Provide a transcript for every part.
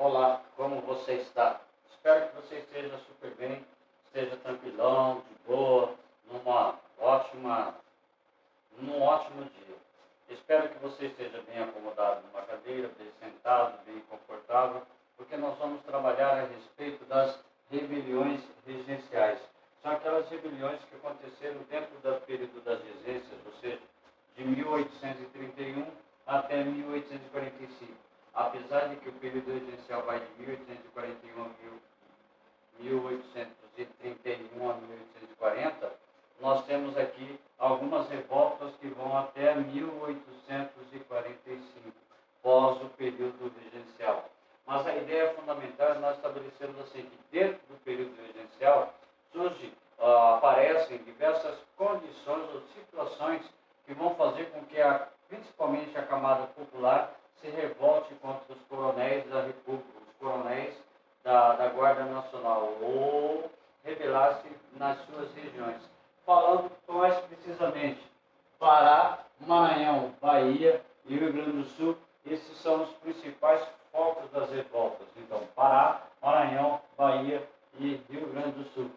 Olá, como você está? Espero que você esteja super bem, esteja tranquilão, de boa, num ótimo dia. Espero que você esteja bem acomodado numa cadeira, bem sentado, bem confortável, porque nós vamos trabalhar a respeito das rebeliões regenciais. São aquelas rebeliões que aconteceram dentro do período das regências, ou seja, de 1831 até 1845. Apesar de que o período regencial vai de 1841 a 1831 a 1840, nós temos aqui algumas revoltas que vão até 1845, pós o período regencial. Mas a ideia fundamental é nós estabelecermos assim, que dentro do período regencial aparecem diversas condições ou situações que vão fazer com que principalmente a camada popular se revolte contra os coronéis da República, os coronéis da Guarda Nacional, ou rebelar-se nas suas regiões. Falando mais precisamente, Pará, Maranhão, Bahia e Rio Grande do Sul, esses são os principais focos das revoltas. Então, Pará, Maranhão, Bahia e Rio Grande do Sul.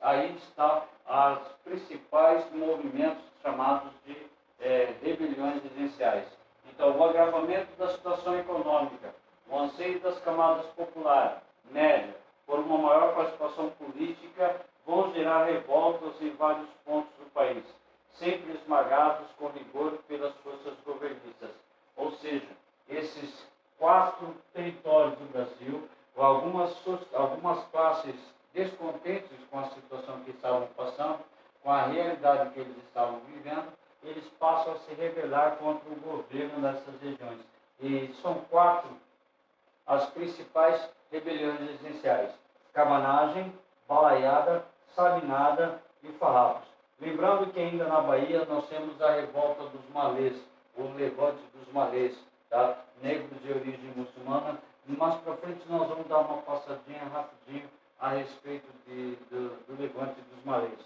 Aí estão os principais movimentos chamados de rebeliões regenciais. Então, o agravamento da situação econômica, o anseio das camadas populares, média, por uma maior participação política, vão gerar revoltas em vários pontos do país, sempre esmagados com rigor pelas forças governistas. Ou seja, esses 4 territórios do Brasil, algumas classes descontentes com a situação que estavam passando, com a realidade que eles estavam vivendo, eles passam a se rebelar contra o governo nessas regiões. E são 4 as principais rebeliões essenciais: cabanagem, balaiada, sabinada e farrapos. Lembrando que ainda na Bahia nós temos a revolta dos malês, o levante dos malês, tá? Negros de origem muçulmana. Mais para frente nós vamos dar uma passadinha rapidinho a respeito do levante dos malês.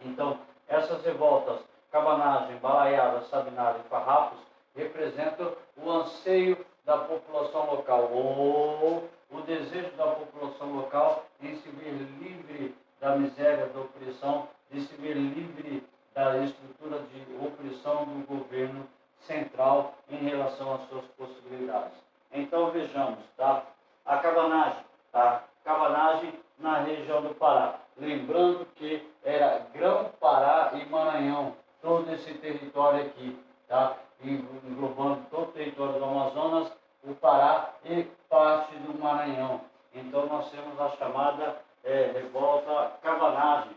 Então, essas revoltas, cabanagem, balaiada, sabinada e farrapos, representam o anseio da população local, ou o desejo da população local em se ver livre da miséria, da opressão, de se ver livre da estrutura de opressão do governo central em relação às suas possibilidades. Então vejamos, tá? A cabanagem, tá? Cabanagem na região do Pará. Lembrando que era Grão-Pará e Maranhão, todo esse território aqui, tá? Englobando todo o território do Amazonas, o Pará e parte do Maranhão. Então nós temos a chamada revolta cabanagem.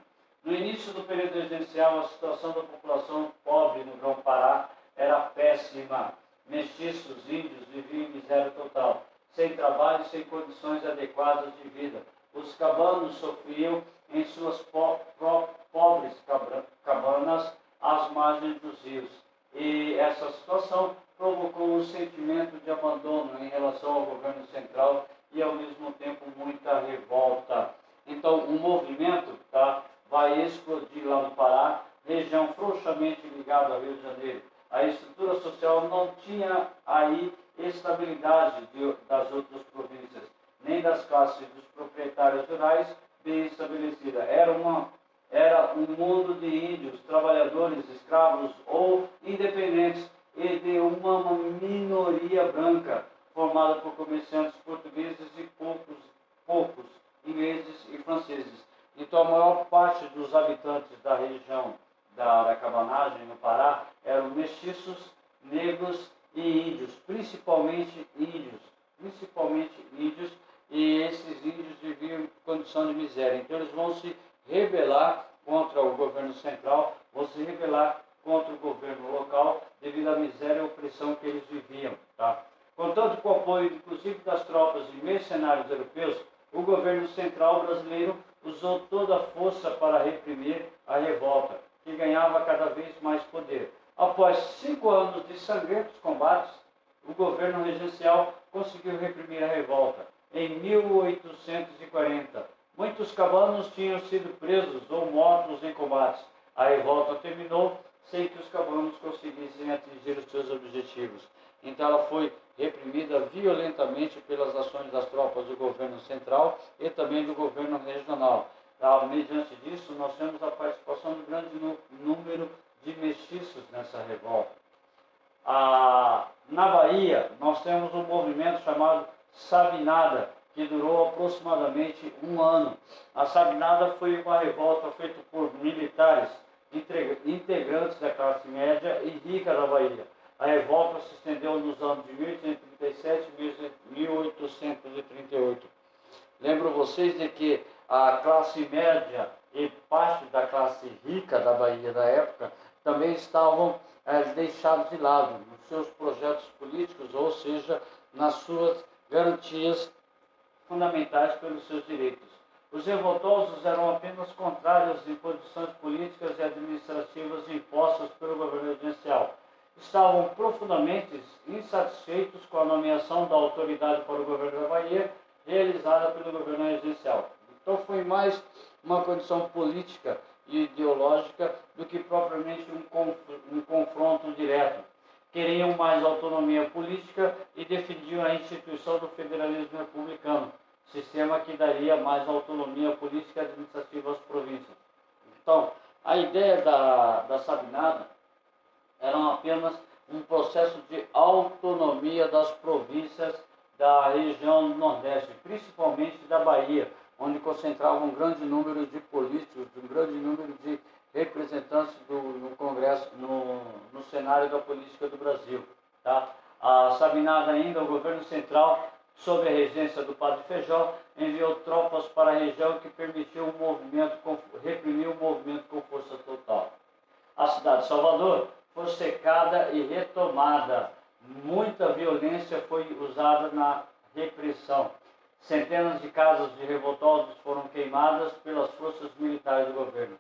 No início do período regencial, a situação da população pobre no Grão-Pará era péssima. Mestiços, índios viviam em miséria total, sem trabalho e sem condições adequadas de vida. Os cabanos sofriam em suas pobres cabanas às margens dos rios. E essa situação provocou um sentimento de abandono em relação ao governo central e, ao mesmo tempo, muita revolta. Então, o movimento vai explodir lá no Pará, região frouxamente ligada ao Rio de Janeiro. A estrutura social não tinha aí estabilidade das outras províncias, nem das classes dos proprietários rurais bem estabelecida. Era um mundo de índios, trabalhadores, escravos ou independentes, e de uma minoria branca, formada por comerciantes portugueses e poucos ingleses e franceses. Então, a maior parte dos habitantes da região da cabanagem, no Pará, eram mestiços, negros e índios, principalmente índios, e esses índios viviam em condição de miséria. Então, eles vão se rebelar contra o governo central, vão se rebelar contra o governo local, devido à miséria e opressão que eles viviam. Tá? Contando com o apoio, inclusive, das tropas e mercenários europeus, o governo central brasileiro usou toda a força para reprimir a revolta, que ganhava cada vez mais poder. Após 5 anos de sangrentos combates, o governo regencial conseguiu reprimir a revolta. Em 1840, muitos cabanos tinham sido presos ou mortos em combates. A revolta terminou sem que os cabanos conseguissem atingir os seus objetivos. Então ela foi reprimida violentamente pelas ações das tropas do governo central e também do governo regional. Mediante disso, nós temos a participação de grande número de mestiços nessa revolta. Na Bahia, nós temos um movimento chamado Sabinada, que durou aproximadamente um ano. A Sabinada foi uma revolta feita por militares, integrantes da classe média e rica da Bahia. A revolta se estendeu nos anos de 1837 e 1838. Lembro vocês de que a classe média e parte da classe rica da Bahia da época também estavam deixados de lado nos seus projetos políticos, ou seja, nas suas garantias fundamentais pelos seus direitos. Os revoltosos eram apenas contrários às imposições políticas e administrativas impostas pelo governo regencial. Estavam profundamente insatisfeitos com a nomeação da autoridade para o governo da Bahia, realizada pelo governo regencial. Então foi mais uma condição política e ideológica do que propriamente um confronto direto. Queriam mais autonomia política e defendiam a instituição do federalismo republicano, sistema que daria mais autonomia política e administrativa às províncias. Então, a ideia da Sabinada era apenas um processo de autonomia das províncias da região nordeste, principalmente da Bahia, onde concentrava um grande número de políticos, um grande número de representantes no Congresso, no cenário da política do Brasil. Tá? A Sabinada ainda, o governo central, sob a regência do padre Feijó, enviou tropas para a região que permitiu reprimir o movimento com força total. A cidade de Salvador foi cercada e retomada. Muita violência foi usada na repressão. Centenas de casas de revoltosos foram queimadas pelas forças militares do governo.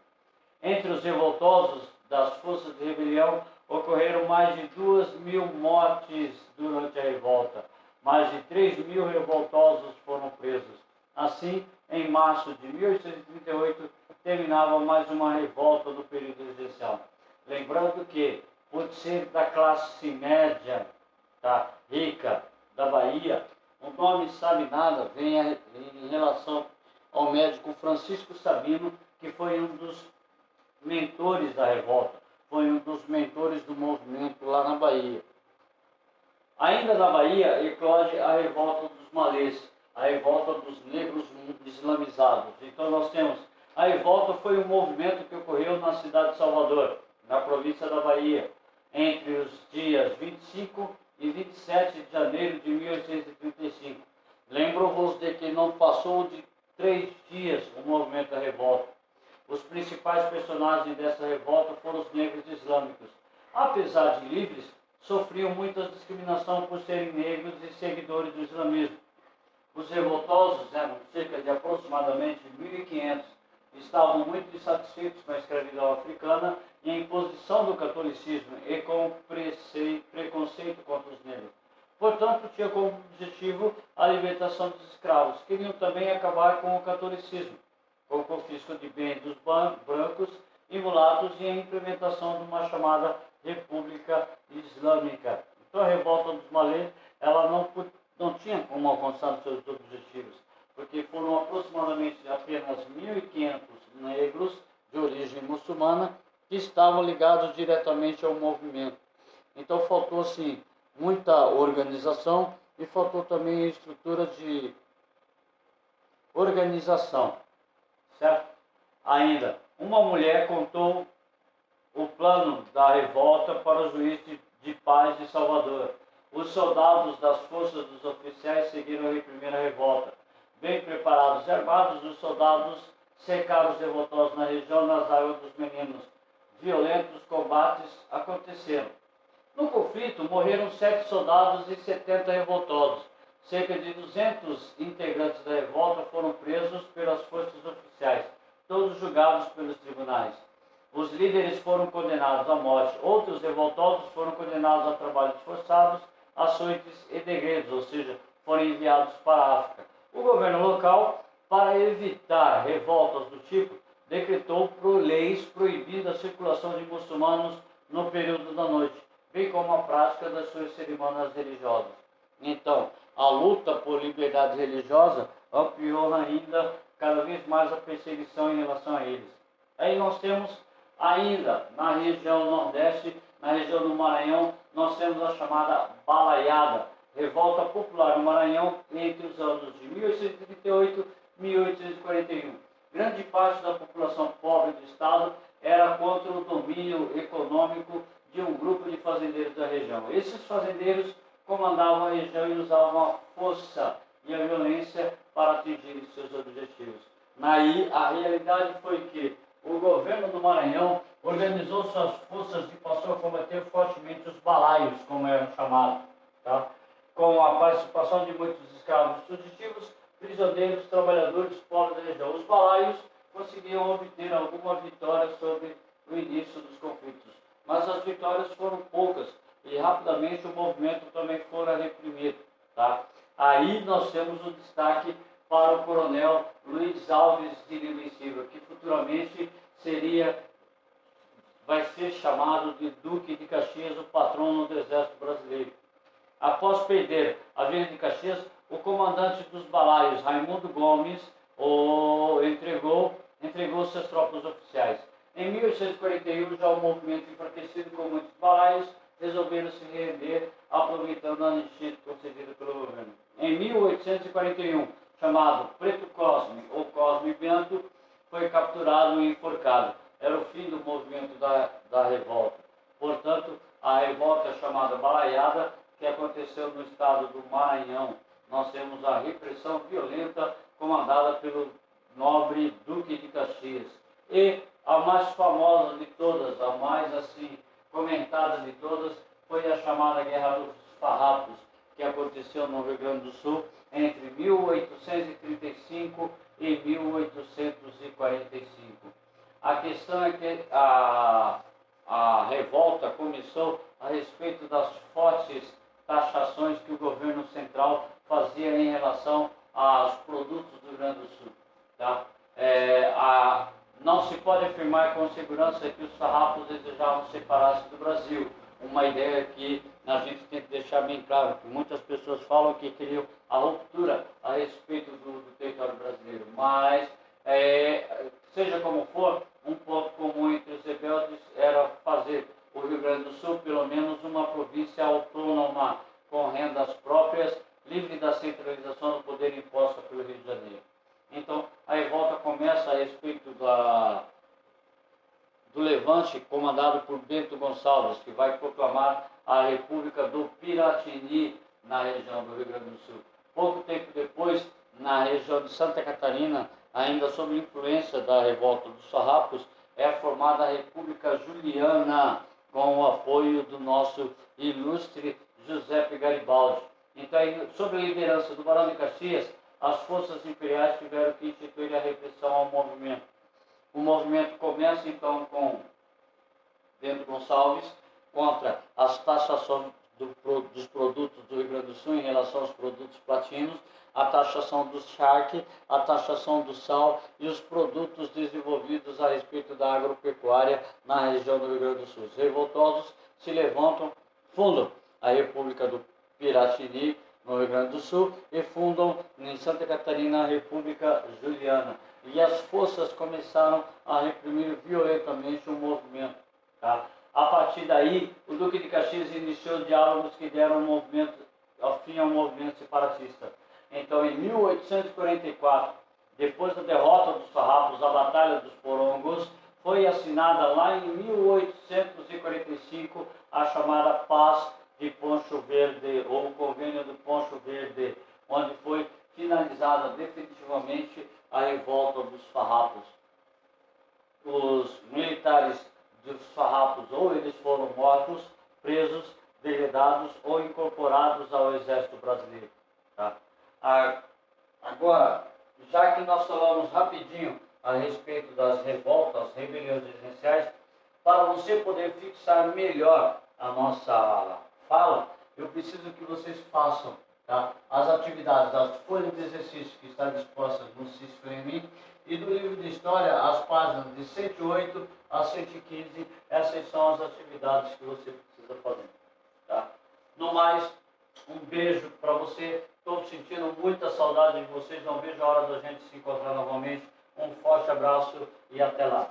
Entre os revoltosos das forças de rebelião, ocorreram mais de 2.000 mortes durante a revolta. Mais de 3.000 revoltosos foram presos. Assim, em março de 1838, terminava mais uma revolta do período regencial. Lembrando que, por ser da classe média, rica da Bahia, o nome Sabinada vem em relação ao médico Francisco Sabino, que foi um dos mentores da revolta, foi um dos mentores do movimento lá na Bahia. Ainda na Bahia, eclode a revolta dos malês, a revolta dos negros islamizados. Então nós temos, a revolta foi um movimento que ocorreu na cidade de Salvador, na província da Bahia, entre os dias 25 e 27 de janeiro de 1835. Lembro-vos de que não passou de 3 dias o movimento da revolta. Os principais personagens dessa revolta foram os negros islâmicos. Apesar de livres, sofriam muita discriminação por serem negros e seguidores do islamismo. Os revoltosos eram cerca de aproximadamente 1.500. Estavam muito insatisfeitos com a escravidão africana e a imposição do catolicismo e com o preconceito contra os negros. Portanto, tinha como objetivo a libertação dos escravos. Queriam também acabar com o catolicismo, com o confisco de bens dos brancos e mulatos e a implementação de uma chamada República Islâmica. Então a revolta dos malês, ela não tinha como alcançar os seus objetivos, porque foram aproximadamente apenas 1.500 negros de origem muçulmana que estavam ligados diretamente ao movimento. Então faltou assim muita organização e faltou também a estrutura de organização, certo? Ainda, uma mulher contou o plano da revolta para o juiz de paz de Salvador. Os soldados das forças dos oficiais seguiram a primeira revolta. Bem preparados e armados, os soldados cercaram os revoltosos na região nas águas dos meninos. Violentos combates aconteceram. No conflito, morreram 7 soldados e 70 revoltosos. Cerca de 200 integrantes da revolta foram presos pelas forças oficiais, todos julgados pelos tribunais. Os líderes foram condenados à morte. Outros revoltosos foram condenados a trabalhos forçados, açoites e degredos, ou seja, foram enviados para a África. O governo local, para evitar revoltas do tipo, decretou leis proibindo a circulação de muçulmanos no período da noite. bem como a prática das suas cerimônias religiosas. Então, a luta por liberdade religiosa ampliou ainda cada vez mais a perseguição em relação a eles. Aí nós temos ainda na região Nordeste, na região do Maranhão, nós temos a chamada Balaiada, revolta popular no Maranhão entre os anos de 1838 e 1841. Grande parte da população pobre do estado era contra o domínio econômico de um grupo de fazendeiros da região. Esses fazendeiros comandavam a região e usavam a força e a violência para atingir seus objetivos. Aí a realidade foi que o governo do Maranhão organizou suas forças e passou a combater fortemente os balaios, como eram chamados, tá? Com a participação de muitos escravos fugitivos, prisioneiros, trabalhadores pobres da região. Os balaios conseguiam obter alguma vitória sobre o início dos conflitos, mas as vitórias foram poucas e rapidamente o movimento também foi reprimido, tá? Aí nós temos o destaque para o coronel Luiz Alves de Lima e Silva, que futuramente vai ser chamado de Duque de Caxias, o patrono do Exército Brasileiro. Após perder a Vila de Caxias, o comandante dos balaios, Raimundo Gomes, entregou suas tropas oficiais. Em 1841, já o movimento enfraquecido com muitos balaios resolveram se render, aproveitando a anistia concedida pelo governo. Em 1841, chamado Preto Cosme ou Cosme Bento, foi capturado e enforcado. Era o fim do movimento da revolta. Portanto, a revolta chamada Balaiada, que aconteceu no estado do Maranhão. Nós temos a repressão violenta comandada pelo nobre Duque de Caxias. E a mais famosa de todas, a mais assim comentada de todas, foi a chamada Guerra dos Farrapos, que aconteceu no Rio Grande do Sul entre 1835 e 1845. A questão é que a revolta começou a respeito das fortes taxações que o governo central fazia em relação aos produtos do Rio Grande do Sul. Tá? Não se pode afirmar com segurança que os farrapos desejavam separar-se do Brasil. Uma ideia que a gente tem que deixar bem claro, que muitas pessoas falam que queriam a ruptura a respeito do território brasileiro, mas seja como for, um ponto comum entre os rebeldes era fazer o Rio Grande do Sul pelo menos uma província autônoma, com rendas próprias, livre da centralização do poder imposta pelo Rio de Janeiro. Então, a revolta começa a respeito do levante comandado por Bento Gonçalves, que vai proclamar a República do Piratini na região do Rio Grande do Sul. Pouco tempo depois, na região de Santa Catarina, ainda sob influência da revolta dos farrapos, é formada a República Juliana, com o apoio do nosso ilustre Giuseppe Garibaldi. Então, sob a liderança do Barão de Caxias, as forças imperiais tiveram que instituir a repressão ao movimento. O movimento começa então com Bento Gonçalves contra as taxações dos produtos do Rio Grande do Sul em relação aos produtos platinos, a taxação do charque, a taxação do sal e os produtos desenvolvidos a respeito da agropecuária na região do Rio Grande do Sul. Os revoltosos se levantam, fundam a República do Piratini no Rio Grande do Sul e fundam em Santa Catarina a República Juliana. E as forças começaram a reprimir violentamente o movimento. Tá? A partir daí, o Duque de Caxias iniciou diálogos que deram fim ao movimento separatista. Então, em 1844, depois da derrota dos farrapos, a Batalha dos Porongos, foi assinada lá em 1845 a chamada Paz de Poncho Verde, ou o Convênio do Poncho Verde, onde foi finalizada definitivamente a revolta dos farrapos. Os militares dos farrapos, ou eles foram mortos, presos, degredados ou incorporados ao exército brasileiro. Tá? Agora, já que nós falamos rapidinho a respeito das revoltas, rebeliões residenciais, para você poder fixar melhor a nossa fala, eu preciso que vocês façam, tá, as atividades das folhas de exercício que estão dispostas no SysFrame e do livro de história, as páginas de 108 a 115, essas são as atividades que você precisa fazer. No mais, um beijo para você. Estou sentindo muita saudade de vocês. Não vejo a hora da gente se encontrar novamente. Um forte abraço e até lá.